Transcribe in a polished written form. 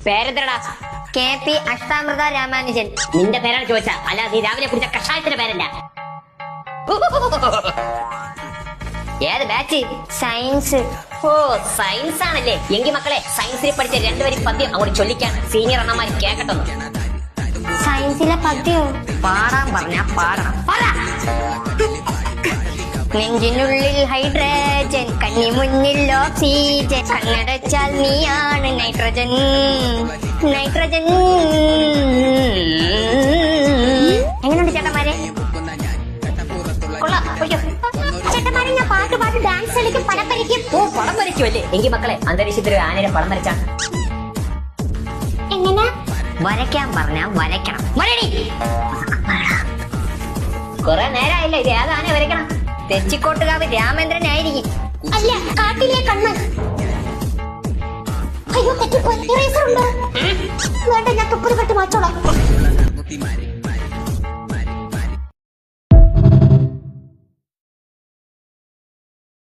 പേരെന്തരടാ? KP അഷ്ടാമൃത Ramanujan. നിന്റെ പേരാണ് ചോദിച്ചാ, അല്ല നീ രാവിലെ കുടിച്ച കഷായത്തിന്റെ പേരല്ല. ഏത് ബാച്ച്? സയൻസ്. ഓ സയൻസ് ആണല്ലേ. എങ്കിൽ മക്കളെ സയൻസിൽ പഠിച്ച രണ്ടുപേരും പദ്യം അങ്ങോട്ട് ചൊല്ലിക്കാൻ സീനിയർ അണ്ണന്മാർ കേക്കട്ടെ. സയൻസിലെ പദ്യോ? പാടാൻ പറഞ്ഞ പാടണം. നെഞ്ചിനുള്ളിൽ ഹൈഡ്രജൻ, കണ്ണി മുന്നിൽ ഓക്സിജൻ, കണ്ണടച്ചാൽ നീയാണ് നൈട്രജൻ. നൈട്രജൻ. എങ്ങനെയുണ്ട് ചേട്ടന്മാരെ? കൊള്ളാം. ചേട്ടന്മാരെ ഞാൻ പാട്ട് പാട്ട് ഡാൻസ് കളിക്കും, പടം വരയ്ക്കും. ഓ പടം വരയ്ക്കുമല്ലേ. എങ്കിൽ മക്കളെ അന്തരീക്ഷത്തിൽ ഒരു ആനയുടെ പടം വരച്ചാ. എങ്ങനെ വരയ്ക്കാൻ പറഞ്ഞാ വരയ്ക്കണം. വരടി. കൊറേ നേരമായില്ലേ, ഇത് ഏത് ആന വരയ്ക്കണം? തെച്ചിക്കോട്ടുകാവ് രാമേന്ദ്രനായിരിക്കും. അല്ല, കാട്ടിലെ കണ്ണൻ. അയ്യോ തെറ്റിപ്പോയി. ഇറേസർ ഉണ്ടോ? വേണ്ട, ഞാൻ തുപ്പത് കെട്ട് മാറ്റോളാം.